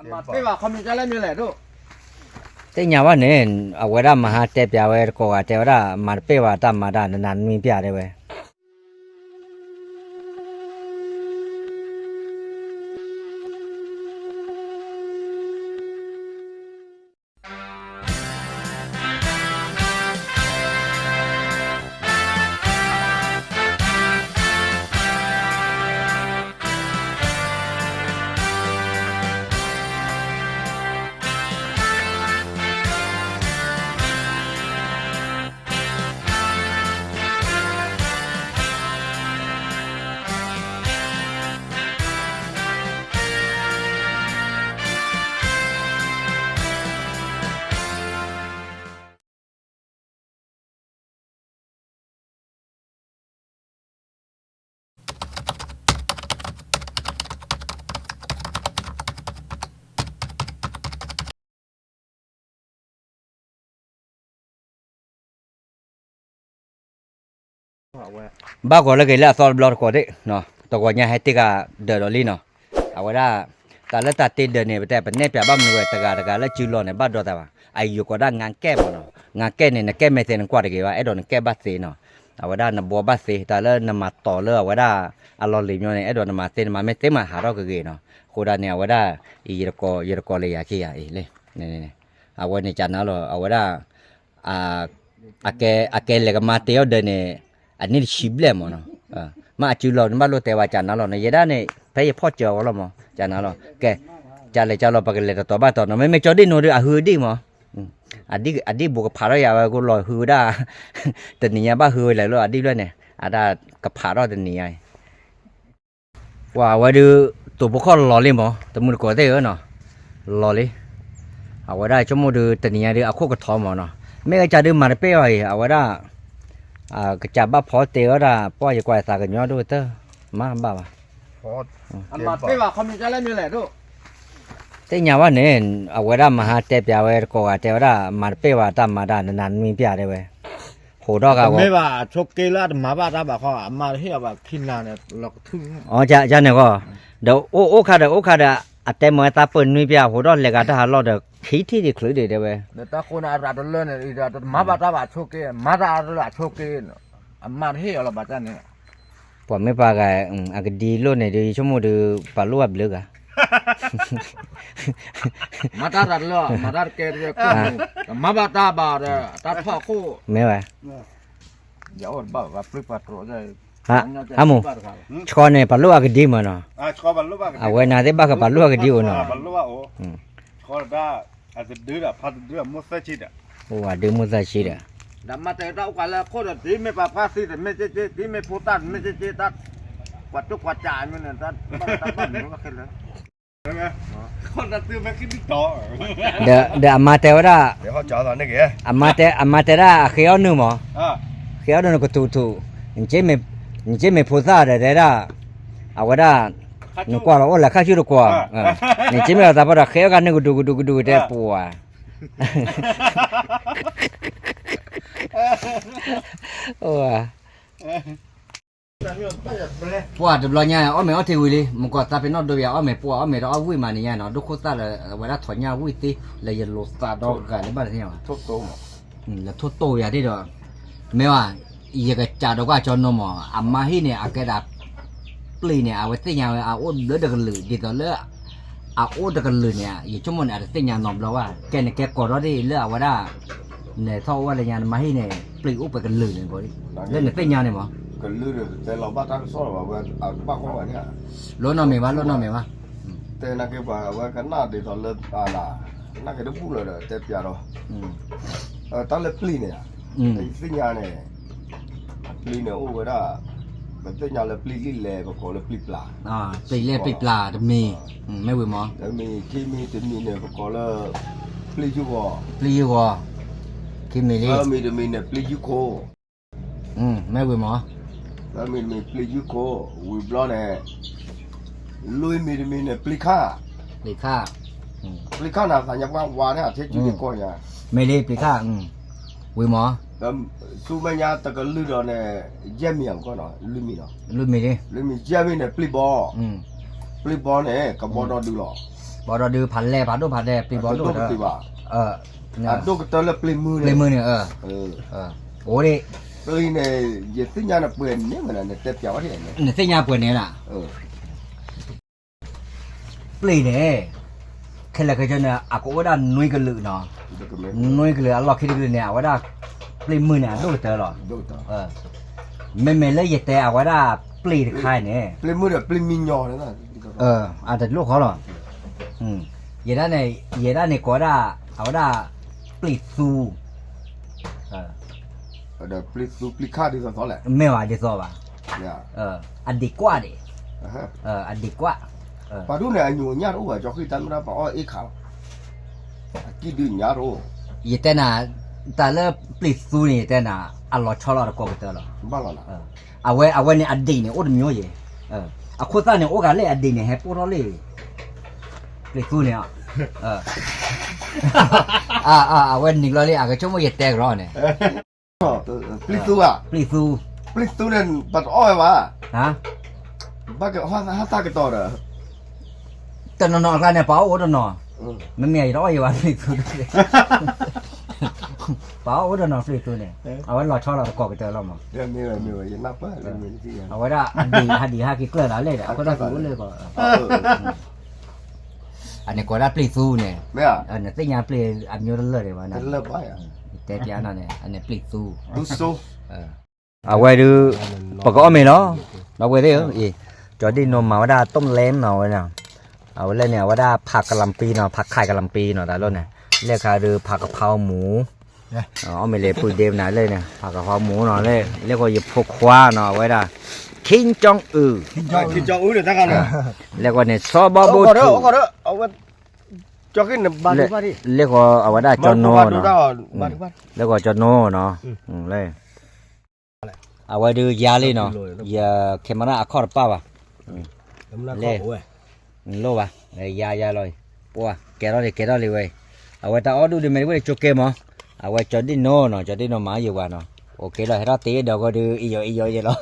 ไม่ว่าเขามีจะเล่นอยู่แหละดูแต่ยาว่าเนี่ยเอาไว้ได้มาหาเจ็บยาไว้ก็ว่าเจ้าได้มาเป้ว่าตามมาได้นานมีเปียได้เว้ยบ้าก็เลยก็เลยสอลบล็อกก็ได้เนาะตัวก็เนี่ยให้ติกาเดอร์ลี่เนาะเอาไว้ได้แต่ละตัดติดเดินเนี่ยแต่เป็นเนี่ยเปียบ้ามันเว้ยตะกาแล้วจิ๋วล้อเนี่ยบ้าดอตาวะอายุก็ได้งานแก้บ่เนาะงานแก้เนี่ยแก้ไม่เสร็จกว่าดีกว่าไอ้ดอนแก้บัตรเสียเนาะเอาไว้ได้นบัวบัตรเสียแต่แล้วนมาต่อเลยเอาไว้ได้อารมณ์ลิมเนี่ยไอ้ดอนมาเส้นมาไม่เต็มมาหาเราก็เกเนาะโคดาเนี่ยเอาไว้ได้ยีรกอเลยอยากขี้อ่ะเลยเนี่ยเอาไว้ในจานนั้นเราเอาไว้ได้อาแกเลยก็มาเที่ยวเดินเนี่ยอันนี้ชิบเลยมั้งเนาะมาจูเราเนี่ยมาโลเตว่าจานนั้นเราเนี่ยยันเนี่ยไปพ่อเจ้าเรามั้งจานนั้นเราแกจานเลยเจ้าเราไปกันเลยตัวบ้านตัวนั้นไม่จอดได้โน้ตอ่ะฮือดีมั้งอดีบุกพาเราอย่าไปกูลอยฮือได้แต่เนี่ยบ้าฮือเลยเราอดีด้วยเนี่ยได้กับพาเราแต่เนี่ยว่าว่าดูตัวพวกเขาหล่อเลยมั้งแต่มึงก็ได้เนาะหล่อเลยเอาไว้ได้ชั่วโมงดูแต่เนี่ยดูเอาคู่กับทอมเนาะไม่ก็จะดูมาเป้ไว้เอาไว้ได้ก็จับบ้าพอเต๋อละป้อยกว่าสากันย้อนดูเตอมาบ้าว่ะพอไม่ว่าเขามีจะเล่นอยู่แหละดูแต่ยาว่าเนี่ยเอาไว้ได้มาหาเจ็บยาไว้ก็ว่าเจ้าได้มาเป้ว่าตามมาได้นานมีเปียได้เว้ยโหดอกก็ไม่ว่าชกเกล้ามาบ้าตาบ้าเขามาเฮียแบบขินนาเนี่ยหลอกทึ่งอ๋อจะเนี่ยก็เดี๋ยวโอ้ขาดแต่เมื่อตาเปิดมีเปียโหดอกเลยก็ถ้าหาเราเดี๋ยวที่คลื่นได้เว้ยเดี๋ยวตาคนอาจจะเล่นเนี่ยมาบ้าตาบ้าชกเกมาตาอะไรชกเกมาเฮียเราบ้าจันเนี่ยพอไม่ปากไอ้ดีโลเนี่ยดีชั่วโมงดูปลาลูกเบลือกะมาตาดัดล้อมาตาเกลียกูมาบ้าตาบ้าเลยตาพ่อคู่ไม่ไหวอย่าอดบ้าว่าปลุกปัดโรได้ฮะอามูชอเนี่ยปลาลูกดีมั้งเนาะชอบปลาลูกบ้าเอาไว้น่าจะบ้ากับปลาลูกดีวะเนาะปลาลูกโอ้ชอบได้อาจจะดื้ออะพัดดื้อมุสชิดอะโอ้ว่าดื้อมุสชิดอะดำมาแต่เรากันแล้วคนที่ไม่ปากภาษีแต่ไม่เจ๊ที่ไม่พูดตัดไม่เจ๊ตัดกวาดทุกกวาดจ่ายมันเนี่ยตัดบ้านมันก็ขึ้นเลยใช่ไหมคนตัดตื้อไม่ขึ้นต่อเดี๋ยวอามาเตวราเดี๋ยวเขาจ่อตอนนี้แกอามาเตราเขียวนึงมั้งเขียวนึงก็ถูนี่เจ๊ไม่พูดซะเดี๋ยวเอาไว้ได้นึกว่าเราโอ้ละข้าชื่อตัวนี่เจ๊ไม่เอาแต่พอเขียวกันนึกดูเดี๋ยวปัวโอ้ปัวจะบล้อเนี่ยอ้อไม่เอาเทวิลีมันก็ตาเป็นนอดดูยาอ้อไม่ปัวอ้อไม่เราเอาวิ่งมาเนี่ยเนาะดูโคตรเลยเวลาถอนยาวิ่งตีเลยยันโลตาดอกกันเลยบ้านที่เนี่ยทุบโต๊ะแล้วทุบโต๊ะอย่างที่เด้อไม่ว่าอีกจ่าดอกว่าจอนนมอามาฮีเนี่ยอาเกดาปลีเนี่ยเอาไว้ตีเนี่ยเอาโอ้เลือดกันเลยดีต่อเลือดเอาโอ้เด็กกันเลยเนี่ยอยู่ชั่วโมงเนี่ยตีเนี่ยนอมแล้วว่าแกเนี่ยแกกอดเราได้เลือดเอาไว้ได้เนี่ยท่อว่าอะไรเนี่ยมาฮีเนี่ยปลีอุปกันเลยเนี่ยบ่ดิเล่นเนี่ยตีเนี่ยเนี่ยมั้งกันลือแต่เราบ้าตั้งซ้อว่าเอาบ้าของว่าเนี่ยล้นนอมไหมวะแต่นักเก็บว่ากันน่าดีตอนเลิกอะไรนักเก็บพูดเลยแต่เปียร์ตอนเลิกปลีเนี่ยไอ้ตีเนี่ยปลีเนี่ยโอ้ก็ได้มันตีเนี่ยเลยปลีลิเล่ก็ขอเลยปลีปลาปลีเล่ปลีปลาจะมีไม่เว้ยมั้งแล้วมีที่มีจะมีเนี่ยก็ขอเลยปลียูวอที่มีเลยมีจะมีเนี่ยปลียูโคไม่เว้ยมั้งแล้วมีปลียูโควิบล้อเนี่ยลุยมีเนี่ยปลีข้าน่ะสัญญาว่าเนี่ยเทจูดีก่อนเนี่ยไม่เลยปลีข้าเว้ยมั้งแล้วซูเมญาตะกลือดอเนี่ยเยี่ยมอย่างก่อนเนาะลืมมีเลยเยี่ยมเนี่ยปลีบอลเนี่ยกระบอกดอดูหรอ บ่ดอดือผันแลผันโดผันแลปลีบ่โด ติบ่า เนี่ย โดก็ตอละปลีมือ เลยมือเนี่ยโอ้ดิ ปลีเนี่ยยติญาณเปิ้นเนี่ยมันน่ะเต็บจ๋าเนี่ย เนี่ยเส้นยาเปิดเนี่ยล่ะปลีเนี่ยแค่ละก็จะเนี่ยอะก็ว่าด้านนุ้ยกันลือเนาะนุ้ยกันลือAllahคิดกันเนี่ยว่าด้าปลีมือเนี่ยโดเตอร์หรอไม่เลยแต่ว่าด้าปลีค่ายเนี่ย ปลีมือเนี่ยปลีมิญอเนี่ยนะ อาจจะลูกเขาหรอเยด้านในก็ด้าเอาด้าปลีซูเดี๋ยวปลีซูปลีค่าที่สอนแหละ ไม่ว่าจะสอบอ่ะอันดีกว่าดิอันดีกว่าปาดูเนี่ยอยู่ญาติโอ้จอคือตันมาปอเอข่าวกี่ดื้อญาติโอ้ยแต่น่ะแต่เลิกปลีซูนี่แต่น่ะอัลลอฮ์ชอลก็ก็เตอร์หรอบ้าหรอเอาไว้เนี่ยอดีเนี่ยโอ้ดမျိုးရေအခုသားเนี่ยโอ้ကလည်းအဒီเนี่ยဟဲ့ပေါ်တော့လေပြခုเนี่ยเอาไว้นี่เลยอ่ะก็ชั่วโมงเต็กรอเนี่ยปลีซูอ่ะปลีซูเนี่ยปัดอ้อยวะฮะบ้าก็ฮาตาก็ต่อเด้อตอนนอนกันเนี่ยเปล่าโอ้ตอนนอนมันมีร้อยอยู่ว่าปลีซูเปล่าโอ้ตอนนอนปลีซูเนี่ยเอาไว้รอชอเราก็เจอเรามั้งเดี๋ยวมีอย่านับป่ะมีที่เอาไว้ละอดีฮะกี่เกลืออะไรเนี่ยเอาก็ได้รู้เลยก็อันนี้ก็ได้ปลีซูเนี่ยไม่อ่ะอันนี้ตีญาปลีอันนี้เลิศเลยว่านะเลิศไปอ่ะแต่ที่อันนั้นเนี่ยอันนี้ปลีซูดูซูเอาไว้ดูปกติไม่เนาะเราไว้ได้เหรอจอดีนมมาว่าได้ต้มเล้งเนาะเนี่ยเอาไว้เนี่ยว่าได้ผักกะหล่ำปีเนาะผักไข่กะหล่ำปีเนาะแต่ละเนี่ยเรียกคือผักกะเพราหมูไม่เลยพูดเดิมนะเลยเนี่ยผักกะเพราหมูเนาะเลยเรียกว่าอย่าพกคว้าเนาะไว้ได้คิงจองคิงจองเนี่ยตั้งกันเลยเรียกว่าเนี่ยซอบาบูทูเอาไว้จอกินบาดิเรียกว่าเอาไว้ได้จอนโนเนาะเรียกว่าจอนโนเนาะเลยเอาไว้ดูยาเลยเนาะยาเคมาราอะคอร์ป้าว่ะเล่โลว่ะยาเลยปัวแกรอเลยเว้ยเอาไว้ตาออดูดิไม่ได้จุกเกมเอาไว้จอดดิโนเนาะจอดดิโนมาอยู่ว่ะเนาะโอเคเลยเราตีเดี๋ยวก็ดูอีโยเยอะ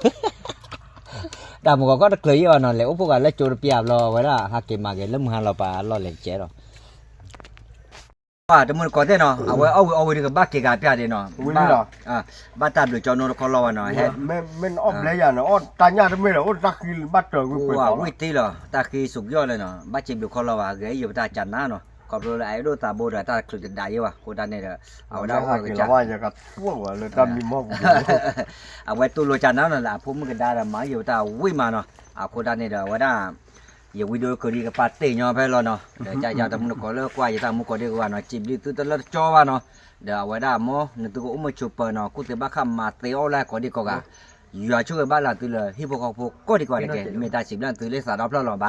ดามุก็เคยอยู่เนาะเลยอุปกรณ์เล็กจูดเปียบรอไว้ละฮักเกมาเกลุ่มหันเราไปรอเล็กเจ๋อว่าแต่มันก็ได้เนาะเอาไว้ดีกับบ้าเกกาเปียเดเนาะบ้าตาดูจอนโนก็รอเนาะเฮ็ดมันออบเลยอ่ะเนาะตาญาติไม่เหรอตาคีบัตเตอร์กูเปิดว่าวิตีเหรอตาคีสุกยอดเลยเนาะบ้าจิบดูก็รอว่าเกยอยู่ตาจันนะเนาะก็รู้เลยไอ้ดูตาโบดตาคลุดได้อยู่ว่ะกูตาเนี่ยเอาได้ว่าก็จะว่าจะกัดพวกว่าเลยตามีหม้อเอาไว้ตู้โลจันนั่นแหละผมมันก็ได้ละมาอยู่ตาวิ่งมาเนาะเอากูตาเนี่ยว่าได้อย่าวิดีโอก็ดีกับปาเต้ยอไปแล้วเนาะเดี๋ยวจะตามุนก็เลิกว่าอย่าตามุก็ดีกว่าเนาะจิบดีตัวตลอดจ่อว่าเนาะเดี๋ยวเอาไว้ได้หมอนึกตัวอุ้มชุบเปิดเนาะกูจะบ้าคำมาเตะเอาแล้วก็ดีกว่าอย่าช่วยบ้านเราตัวเลยฮิปโปก็ดีกว่าเนี่ยเมตาสิบล้านตัวเลยสาดรอบแล้วหรอไป